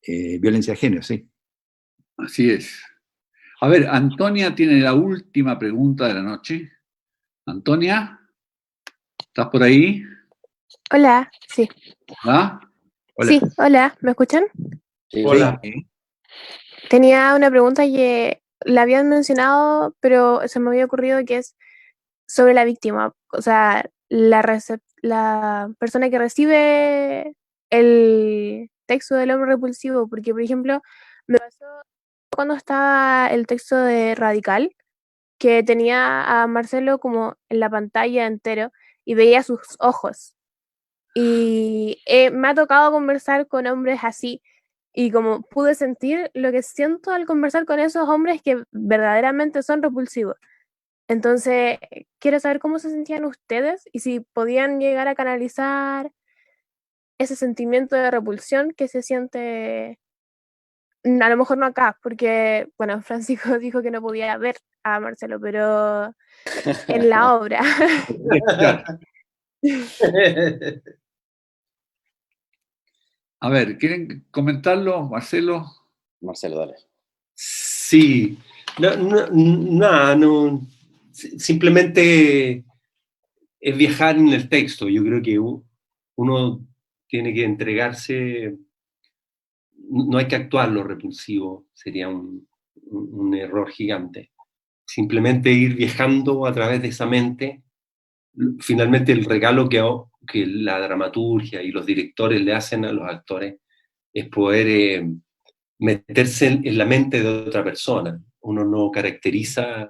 violencia de género, sí. Así es. A ver, Antonia tiene la última pregunta de la noche. Antonia, ¿estás por ahí? Hola, sí. ¿Ah? Hola. Sí, hola, ¿me escuchan? Sí, Hola. Sí. Tenía una pregunta que la habían mencionado, pero se me había ocurrido, que es sobre la víctima. O sea, la persona que recibe el texto del hombre repulsivo. Porque, por ejemplo, me pasó cuando estaba el texto de Radical, que tenía a Marcelo como en la pantalla entero y veía sus ojos. Y me ha tocado conversar con hombres así, y como pude sentir lo que siento al conversar con esos hombres que verdaderamente son repulsivos. Entonces, quiero saber cómo se sentían ustedes y si podían llegar a canalizar ese sentimiento de repulsión que se siente, a lo mejor no acá, porque, bueno, Francisco dijo que no podía ver a Marcelo, pero en la obra. A ver, ¿quieren comentarlo, Marcelo? Marcelo, dale. Sí, nada, no, simplemente es viajar en el texto. Yo creo que uno tiene que entregarse, no hay que actuar lo repulsivo, sería un error gigante. Simplemente ir viajando a través de esa mente. Finalmente el regalo que la dramaturgia y los directores le hacen a los actores es poder meterse en la mente de otra persona. Uno no caracteriza,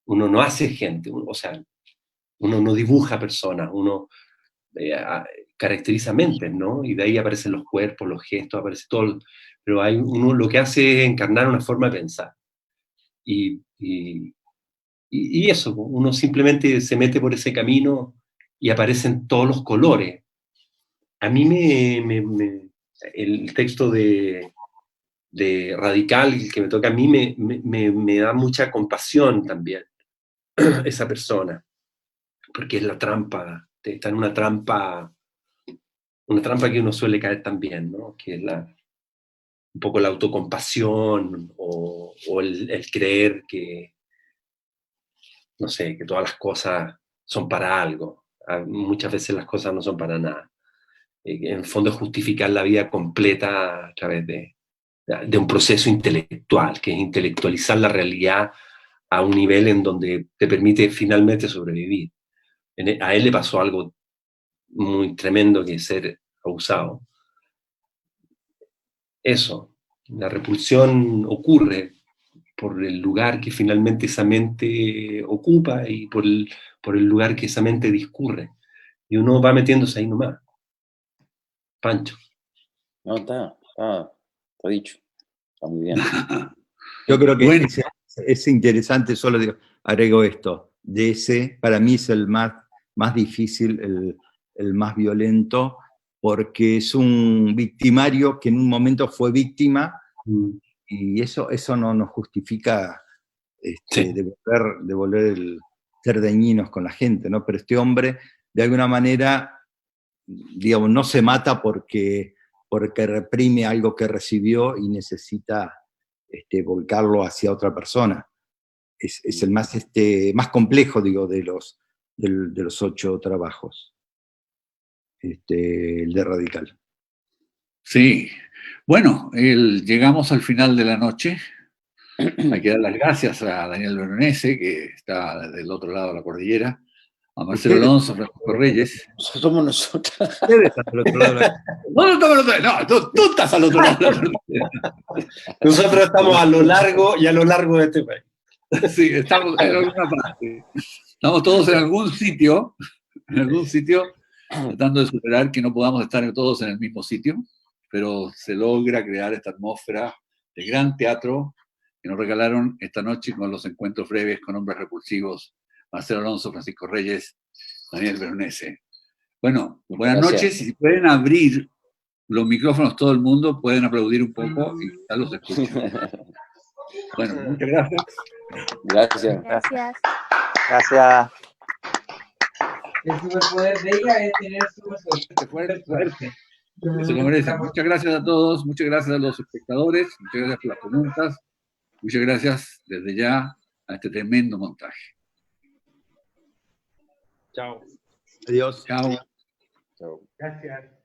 uno no hace gente, o sea, uno no dibuja personas, uno caracteriza mentes, ¿no? Y de ahí aparecen los cuerpos, los gestos, aparece todo. Pero uno lo que hace es encarnar una forma de pensar. Y eso, uno simplemente se mete por ese camino y aparecen todos los colores. A mí el texto de Radical, el que me toca a mí, me da mucha compasión también, esa persona, porque es la trampa, está en una trampa que uno suele caer también, ¿no? Que es un poco la autocompasión o el creer que, no sé, que todas las cosas son para algo. Muchas veces las cosas no son para nada. En el fondo es justificar la vida completa a través de un proceso intelectual, que es intelectualizar la realidad a un nivel en donde te permite finalmente sobrevivir. A él le pasó algo muy tremendo, que es ser abusado. Eso, la repulsión ocurre por el lugar que finalmente esa mente ocupa y por el lugar que esa mente discurre. Y uno va metiéndose ahí nomás. Pancho. No, está dicho. Está muy bien. Yo creo que Bueno. es interesante, solo agrego esto, de ese, para mí es el más difícil, el más violento, porque es un victimario que en un momento fue víctima, y eso no nos justifica Sí. de volver el ser dañinos con la gente, ¿no? Pero este hombre, de alguna manera, digamos, no se mata porque reprime algo que recibió y necesita volcarlo hacia otra persona. Es el más complejo, digo, de los 8 trabajos, el de Radical. Sí. Bueno, llegamos al final de la noche. Hay que dar las gracias a Daniel Veronese, que está del otro lado de la cordillera, a Marcelo Alonso, Francisco Reyes. Somos nosotros. Ustedes están del otro lado de la No, tú estás al otro lado de la cordillera. Nosotros estamos a lo largo y a lo largo de este país. Sí, estamos en alguna parte. Estamos todos en algún sitio, tratando de superar que no podamos estar todos en el mismo sitio, pero se logra crear esta atmósfera de gran teatro que nos regalaron esta noche con los encuentros breves con hombres repulsivos, Marcelo Alonso, Francisco Reyes, Daniel Veronese. Bueno, buenas noches, y si pueden abrir los micrófonos todo el mundo, pueden aplaudir un poco y ya los escucho. Bueno, muchas gracias. Gracias. Gracias. Gracias. El superpoder de ella es tener Fuerte. Se lo merecen. Muchas gracias a todos, muchas gracias a los espectadores, muchas gracias por las preguntas, muchas gracias desde ya a este tremendo montaje. Chao. Adiós. Chao. Chao. Gracias.